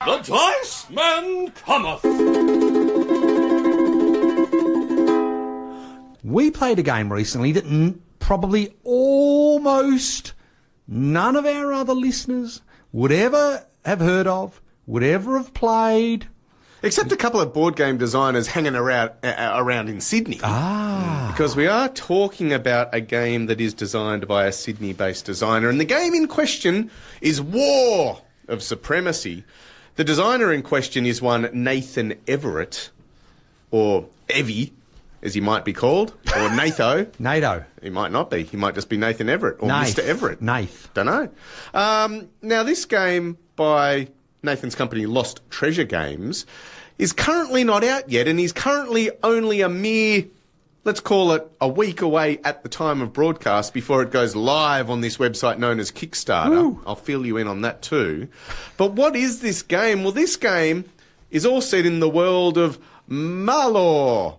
The Dicemen Cometh! We played a game recently that probably almost none of our other listeners would ever have heard of, would ever have played. Except a couple of board game designers hanging around in Sydney. Because we are talking about a game that is designed by a Sydney-based designer. And the game in question is War of Supremacy. The designer in question is one Nathan Everett, or Evie, as he might be called, or Natho. NATO. He might not be. He might just be Nathan Everett, or Nath. Mr. Everett. Nath. Don't know. Now, this game by Nathan's company, Lost Treasure Games, is currently not out yet, and is currently only a mere, let's call it, a week away at the time of broadcast before it goes live on this website known as Kickstarter. Ooh. I'll fill you in on that too. But what is this game? Well, this game is all set in the world of Malor,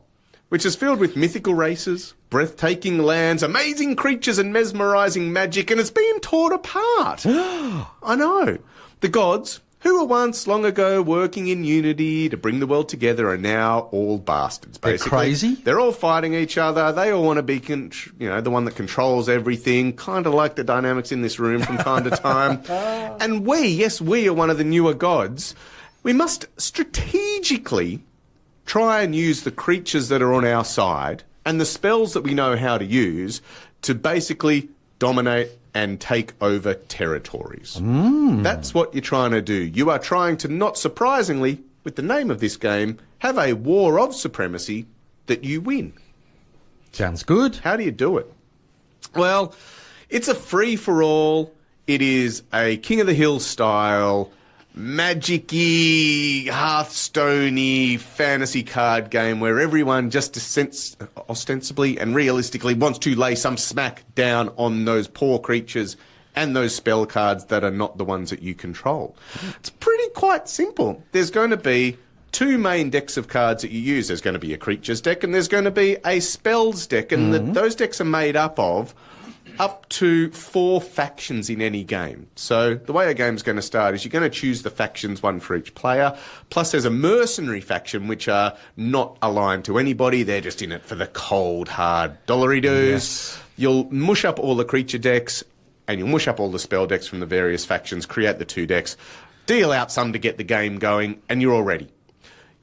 which is filled with mythical races, breathtaking lands, amazing creatures and mesmerising magic, and it's being torn apart. I know. The gods, who were once long ago working in unity to bring the world together, are now all bastards, basically. They're crazy? They're all fighting each other. They all want to be, the one that controls everything, kind of like the dynamics in this room from time to time. And we are one of the newer gods. We must strategically try and use the creatures that are on our side and the spells that we know how to use to basically dominate and take over territories. That's what you're trying to do. You are trying to, not surprisingly, with the name of this game, have a war of supremacy that you win. Sounds good. How do you do it? Well, it's a free-for-all. It is a King of the Hill style, magic-y, Hearthstone-y fantasy card game where everyone just ostensibly and realistically wants to lay some smack down on those poor creatures and those spell cards that are not the ones that you control. It's pretty quite simple. There's going to be two main decks of cards that you use. There's going to be a creatures deck and there's going to be a spells deck, and those decks are made up of up to 4 factions in any game. So the way a game's going to start is you're going to choose the factions, one for each player, plus there's a mercenary faction which are not aligned to anybody. They're just in it for the cold, hard dollary-doos. Yes. You'll mush up all the creature decks and you'll mush up all the spell decks from the various factions, create the 2 decks, deal out some to get the game going, and you're all ready.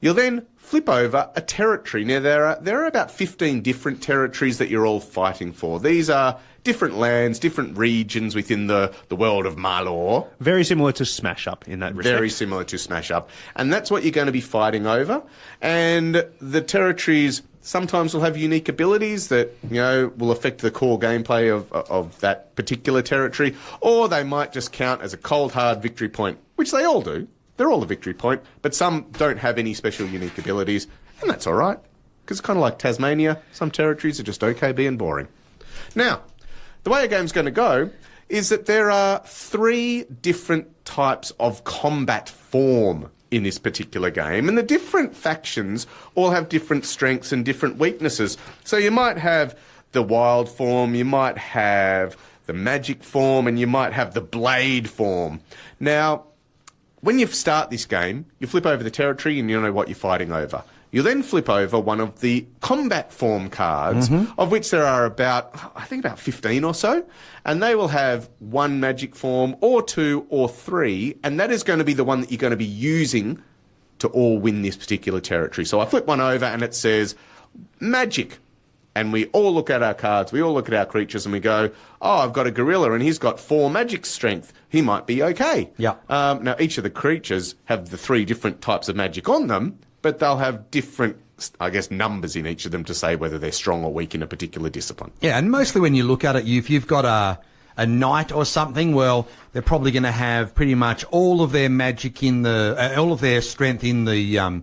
You'll then flip over a territory. Now, there are about 15 different territories that you're all fighting for. These are different lands, different regions within the world of Malor. Very similar to Smash Up in that respect. Very similar to Smash Up. And that's what you're going to be fighting over. And the territories sometimes will have unique abilities that, will affect the core gameplay of that particular territory. Or they might just count as a cold, hard victory point, which they all do. They're all a victory point, but some don't have any special unique abilities, and that's all right, because it's kind of like Tasmania. Some territories are just okay being boring. Now, the way a game's going to go is that there are 3 different types of combat form in this particular game, and the different factions all have different strengths and different weaknesses. So you might have the wild form, you might have the magic form, and you might have the blade form. Now, when you start this game, you flip over the territory and you know what you're fighting over. You then flip over one of the combat form cards, of which there are about 15 or so, and they will have 1 magic form, or 2, or 3, and that is going to be the one that you're going to be using to all win this particular territory. So I flip one over and it says magic. And we all look at our cards, we all look at our creatures and we go, oh, I've got a gorilla and he's got 4 magic strength. He might be okay. Yeah. Now, each of the creatures have the 3 different types of magic on them, but they'll have different, numbers in each of them to say whether they're strong or weak in a particular discipline. Yeah, and mostly when you look at it, if you've got a knight or something, well, they're probably going to have pretty much all of their magic in all of their strength in the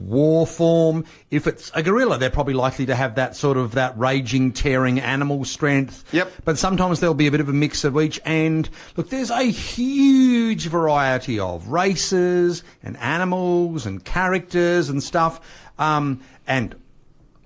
war form. If it's a gorilla, they're probably likely to have that raging, tearing animal strength. Yep. But sometimes there'll be a bit of a mix of each. And look, there's a huge variety of races and animals and characters and stuff. And I'm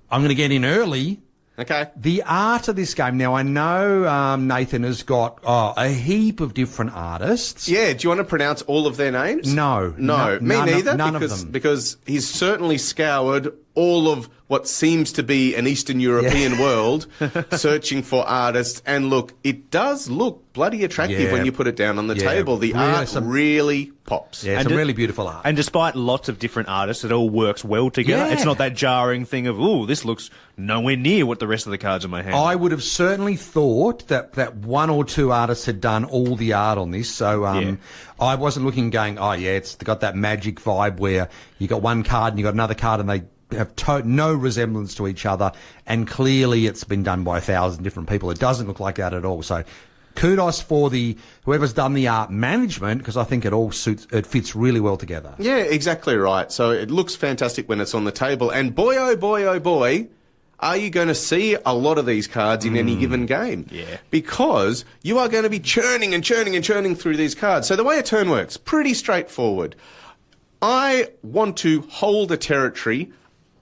going to get in early. Okay. The art of this game. Now, I know Nathan has got a heap of different artists. Yeah, do you want to pronounce all of their names? No. No, me neither. None of them. Because he's certainly scoured all of what seems to be an Eastern European world searching for artists. And look, it does look bloody attractive when you put it down on the table. The art really pops. Yeah, some really beautiful art. And despite lots of different artists, it all works well together. Yeah. It's not that jarring thing of, ooh, this looks nowhere near what the rest of the cards in my hand. I would have certainly thought that one or two artists had done all the art on this. So I wasn't looking going, oh, yeah, it's got that magic vibe where you got one card and you got another card and they have no resemblance to each other. And clearly it's been done by 1,000 different people. It doesn't look like that at all. So kudos for whoever's done the art management, because I think it fits really well together. Yeah, exactly right. So it looks fantastic when it's on the table. And boy, oh boy, oh boy, are you going to see a lot of these cards in any given game? Yeah. Because you are going to be churning and churning and churning through these cards. So the way a turn works, pretty straightforward. I want to hold a territory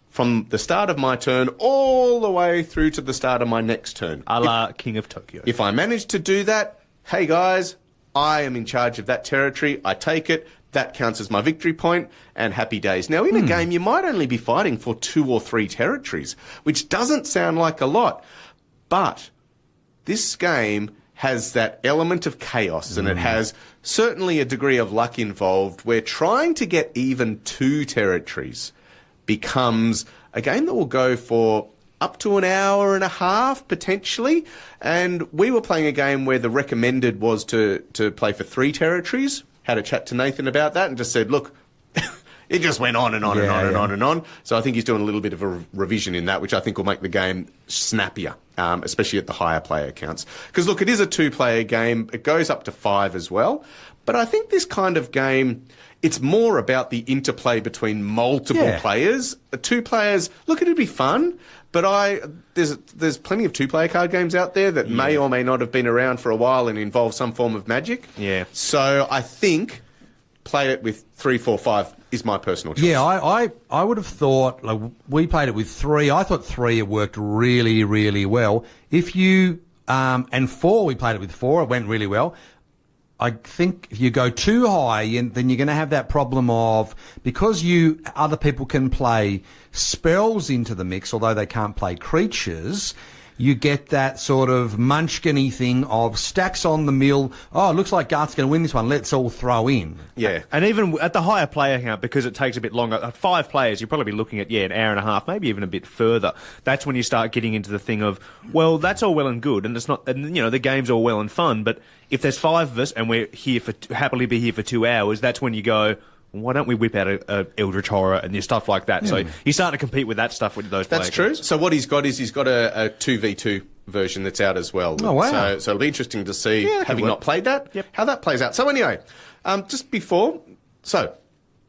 from the start of my turn all the way through to the start of my next turn. A la King of Tokyo. If I manage to do that, hey guys, I am in charge of that territory. I take it. That counts as my victory point, and happy days. Now, in a game, you might only be fighting for 2 or 3 territories, which doesn't sound like a lot. But this game has that element of chaos, and it has certainly a degree of luck involved, where trying to get even 2 territories becomes a game that will go for up to an hour and a half, potentially. And we were playing a game where the recommended was to play for 3 territories. Had a chat to Nathan about that and just said, look, it just went on and on and on and on and on. So I think he's doing a little bit of a revision in that, which I think will make the game snappier, especially at the higher player counts. Because, look, it is a 2-player game. It goes up to 5 as well. But I think this kind of game, it's more about the interplay between multiple players. 2 players, look, it'd be fun, but there's plenty of 2-player card games out there that may or may not have been around for a while and involve some form of magic. Yeah. So I think play it with 3, 4, 5 is my personal choice. Yeah, I would have thought, like, we played it with 3. I thought 3 it worked really, really well. If you, and 4, we played it with 4, it went really well. I think if you go too high, then you're going to have that problem of, because other people can play spells into the mix, although they can't play creatures, you get that sort of munchkin-y thing of stacks on the mill. Oh, it looks like Garth's going to win this one. Let's all throw in. Yeah. And even at the higher player count, because it takes a bit longer, at 5 players, you'll probably be looking at, an hour and a half, maybe even a bit further. That's when you start getting into the thing of, well, that's all well and good, and it's not, and the game's all well and fun, but if there's 5 of us and we're here happily be here for 2 hours, that's when you go, why don't we whip out a Eldritch Horror and stuff like that? So you start to compete with that stuff with those players. That's true. So what he's got is he's got a 2v2 version that's out as well. Oh, wow. So it'll be interesting to see, having not played that, how that plays out. So anyway, just before,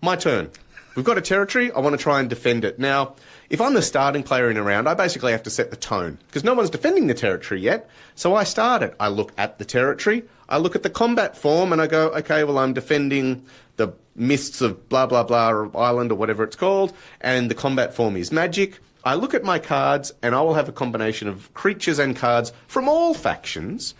my turn. We've got a territory. I want to try and defend it. Now, if I'm the starting player in a round, I basically have to set the tone, because no one's defending the territory yet. So I start it. I look at the territory. I look at the combat form and I go, okay, well, I'm defending the Mists of blah, blah, blah, island or whatever it's called, and the combat form is magic. I look at my cards and I will have a combination of creatures and cards from all factions,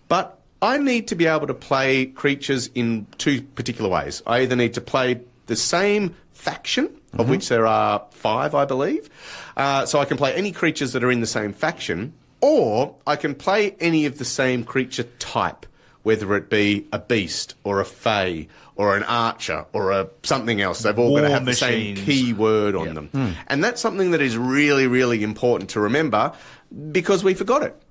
but I need to be able to play creatures in 2 particular ways. I either need to play the same faction, of which there are 5, I believe, so I can play any creatures that are in the same faction, or I can play any of the same creature type, whether it be a beast or a fae or an archer or something else. They've all got to have the same key word on them. And that's something that is really, really important to remember, because we forgot it.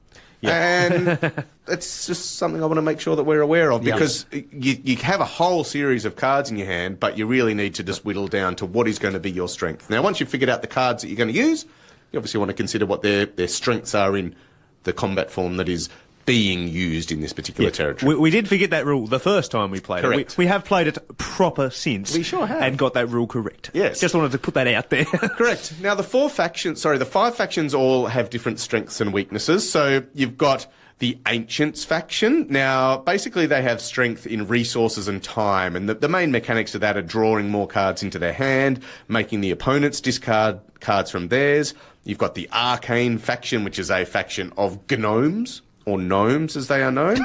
And it's just something I want to make sure that we're aware of, because you have a whole series of cards in your hand, but you really need to just whittle down to what is going to be your strength. Now, once you've figured out the cards that you're going to use, you obviously want to consider what their strengths are in the combat form that is being used in this particular territory. We did forget that rule the first time we played Correct. it. We have played it proper since. We sure have. And got that rule correct. Yes. Just wanted to put that out there. Correct. Now, the 5 factions all have different strengths and weaknesses. So you've got the Ancients faction. Now, basically they have strength in resources and time, and the main mechanics of that are drawing more cards into their hand, making the opponents discard cards from theirs. You've got the Arcane faction, which is a faction of gnomes, or gnomes as they are known.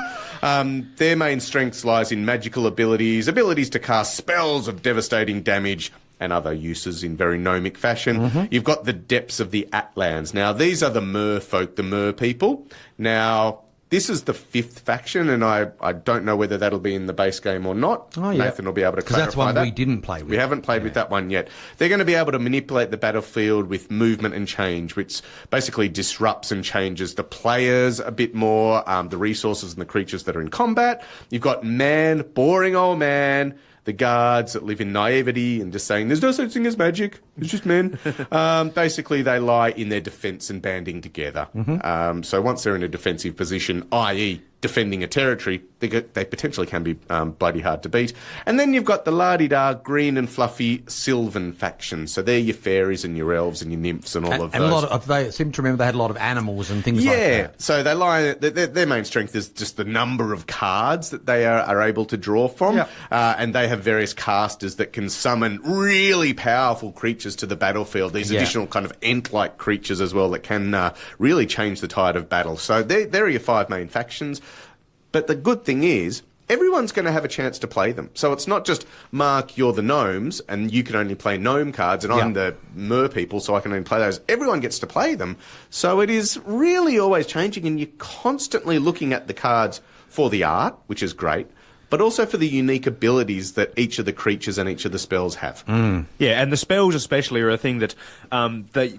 Their main strengths lies in magical abilities to cast spells of devastating damage, and other uses in very gnomic fashion. You've got the Depths of the Atlands. Now, these are the mer folk, the mer people. Now, this is the 5th faction, and I don't know whether that'll be in the base game or not. Oh, yeah. Nathan will be able to clarify that's one that. we didn't play with. We haven't played with that one yet. They're going to be able to manipulate the battlefield with movement and change, which basically disrupts and changes the players a bit more, the resources and the creatures that are in combat. You've got man, boring old man, the guards that live in naivety and just saying, there's no such thing as magic, it's just men. Basically, they lie in their defence and banding together. So once they're in a defensive position, i.e. defending a territory, they potentially can be bloody hard to beat. And then you've got the la-di-da, green and fluffy Sylvan faction. So they're your fairies and your elves and your nymphs and all of those. And a lot of, they seem to remember they had a lot of animals and things like that. Yeah, so they lie. Their main strength is just the number of cards that they are able to draw from, and they have various casters that can summon really powerful creatures to the battlefield. These additional kind of ent-like creatures as well that can really change the tide of battle. So there are your 5 main factions. But the good thing is, everyone's going to have a chance to play them. So it's not just, Mark, you're the gnomes, and you can only play gnome cards, and I'm the mer people, so I can only play those. Everyone gets to play them. So it is really always changing, and you're constantly looking at the cards for the art, which is great, but also for the unique abilities that each of the creatures and each of the spells have. Yeah, and the spells especially are a thing that,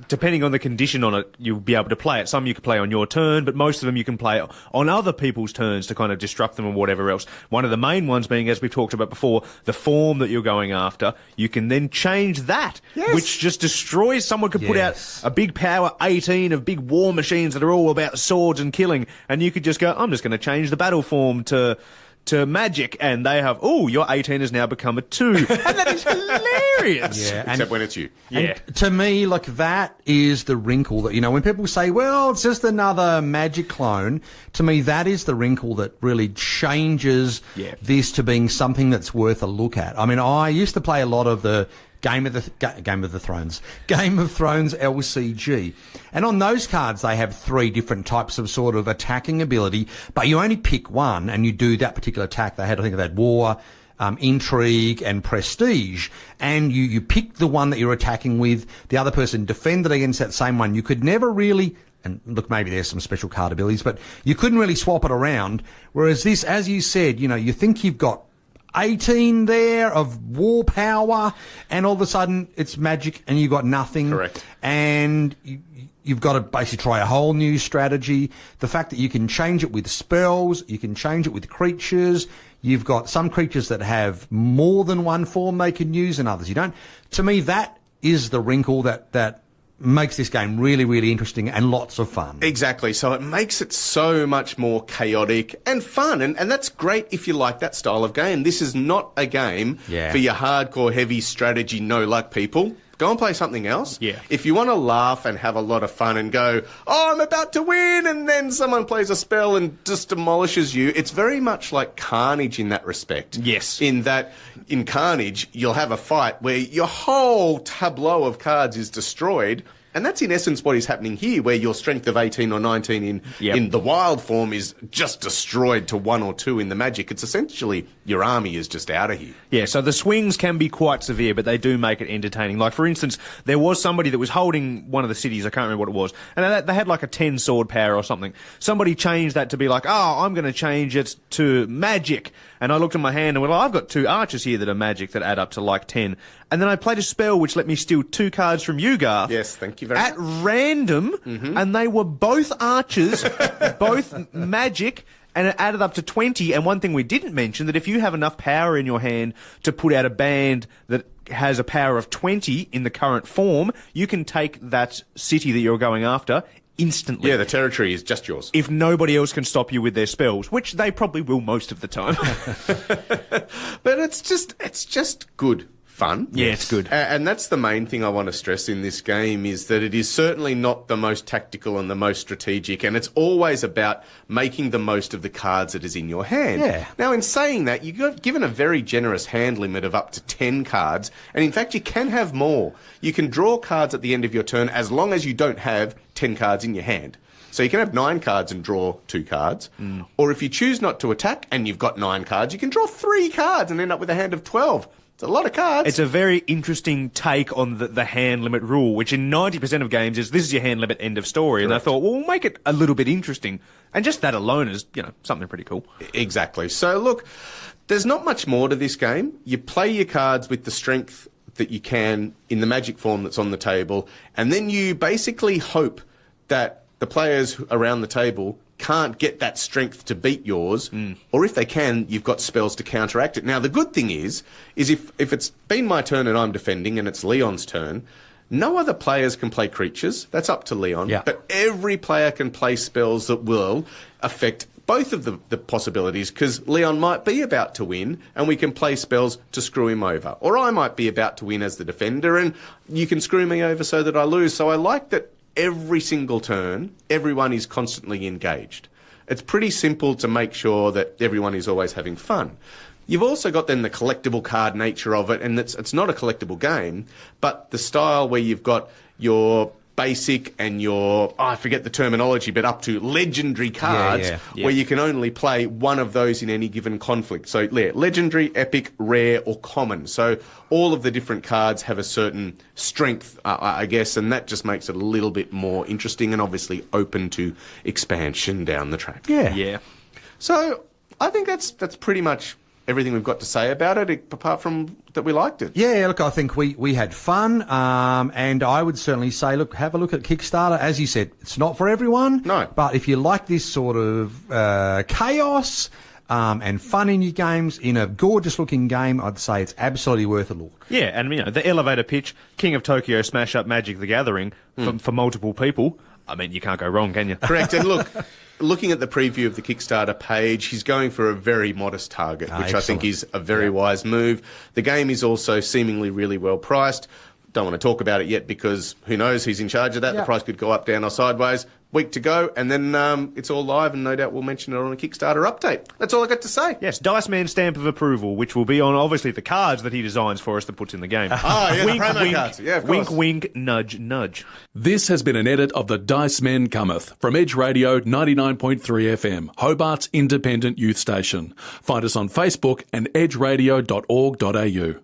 depending on the condition on it, you'll be able to play it. Some you can play on your turn, but most of them you can play on other people's turns to kind of disrupt them or whatever else. One of the main ones being, as we've talked about before, the form that you're going after. You can then change that, which just destroys. Someone could put out a big power 18 of big war machines that are all about swords and killing, and you could just go, I'm just going to change the battle form to magic, and they have, your 18 has now become a 2. And that is hilarious. Yeah, Except when it's you. Yeah. And to me, like, that is the wrinkle that, when people say, well, it's just another magic clone, to me, that is the wrinkle that really changes this to being something that's worth a look at. I mean, I used to play a lot of the Game of Thrones LCG. And on those cards, they have 3 different types of sort of attacking ability, but you only pick one and you do that particular attack. I think they had war, intrigue and prestige. And you pick the one that you're attacking with. The other person defended against that same one. You could never really, and look, maybe there's some special card abilities, but you couldn't really swap it around. Whereas this, as you said, you think you've got 18 there of war power, and all of a sudden it's magic and you've got nothing. Correct. And you've got to basically try a whole new strategy. The fact that you can change it with spells, you can change it with creatures. You've got some creatures that have more than one form they can use and others you don't. To me, that is the wrinkle that makes this game really, really interesting and lots of fun. Exactly. So it makes it so much more chaotic and fun. And that's great if you like that style of game. This is not a game for your hardcore, heavy strategy, no luck people. Go and play something else. Yeah. If you want to laugh and have a lot of fun and go, I'm about to win, and then someone plays a spell and just demolishes you, it's very much like Carnage in that respect. Yes. In that, in Carnage, you'll have a fight where your whole tableau of cards is destroyed. And that's in essence what is happening here, where your strength of 18 or 19 in the wild form is just destroyed to 1 or 2 in the magic. It's essentially your army is just out of here. Yeah, so the swings can be quite severe, but they do make it entertaining. Like, for instance, there was somebody that was holding one of the cities, I can't remember what it was, and they had like a 10 sword power or something. Somebody changed that to be like, I'm going to change it to magic. And I looked at my hand and went, I've got 2 archers here that are magic that add up to like 10. And then I played a spell which let me steal 2 cards from you, Garth. Yes, thank you very much. At random, and they were both archers, both magic, and it added up to 20. And one thing we didn't mention, that if you have enough power in your hand to put out a band that has a power of 20 in the current form, you can take that city that you're going after instantly. Yeah, the territory is just yours. If nobody else can stop you with their spells, which they probably will most of the time. But it's just good fun. fun. Yeah, it's good. And that's the main thing I want to stress in this game is that it is certainly not the most tactical and the most strategic, and it's always about making the most of the cards that is in your hand. Yeah. Now, in saying that, you're given a very generous hand limit of up to 10 cards, and in fact, you can have more. You can draw cards at the end of your turn as long as you don't have 10 cards in your hand. So you can have 9 cards and draw 2 cards. Or if you choose not to attack and you've got 9 cards, you can draw 3 cards and end up with a hand of 12. It's a lot of cards. It's a very interesting take on the hand limit rule, which in 90% of games is this is your hand limit, end of story. Correct. And I thought, well, we'll make it a little bit interesting. And just that alone is, something pretty cool. Exactly. So look, there's not much more to this game. You play your cards with the strength that you can in the magic form that's on the table, and then you basically hope that the players around the table can't get that strength to beat yours, or if they can, you've got spells to counteract it. Now, the good thing is if it's been my turn and I'm defending and it's Leon's turn, no other players can play creatures. That's up to Leon. Yeah. But every player can play spells that will affect both of the possibilities, because Leon might be about to win and we can play spells to screw him over. Or I might be about to win as the defender and you can screw me over so that I lose. So I like that every single turn, everyone is constantly engaged. It's pretty simple to make sure that everyone is always having fun. You've also got then the collectible card nature of it, and it's not a collectible game, but the style where you've got your basic and your, I forget the terminology, but up to legendary cards where you can only play one of those in any given conflict. So legendary, epic, rare or common. So all of the different cards have a certain strength, I guess, and that just makes it a little bit more interesting and obviously open to expansion down the track. Yeah. So I think that's pretty much everything we've got to say about it, apart from that we liked it. Yeah, look, I think we had fun, and I would certainly say, look, have a look at Kickstarter. As you said, it's not for everyone. No. But if you like this sort of chaos and fun in your games, in a gorgeous-looking game, I'd say it's absolutely worth a look. Yeah, and the elevator pitch, King of Tokyo smash up Magic the Gathering for multiple people. I mean, you can't go wrong, can you? Correct. And look, looking at the preview of the Kickstarter page, he's going for a very modest target, which excellent. I think is a very wise move. The game is also seemingly really well priced. Don't want to talk about it yet because who knows, he's in charge of that. The price could go up, down or sideways. Week to go, and then it's all live, and no doubt we'll mention it on a Kickstarter update. That's all I got to say. Yes, Dicemen stamp of approval, which will be on, obviously, the cards that he designs for us to put in the game. The promo cards. Yeah, of course. Wink, wink, nudge, nudge. This has been an edit of the Dicemen Cometh from Edge Radio 99.3 FM, Hobart's independent youth station. Find us on Facebook and edgeradio.org.au.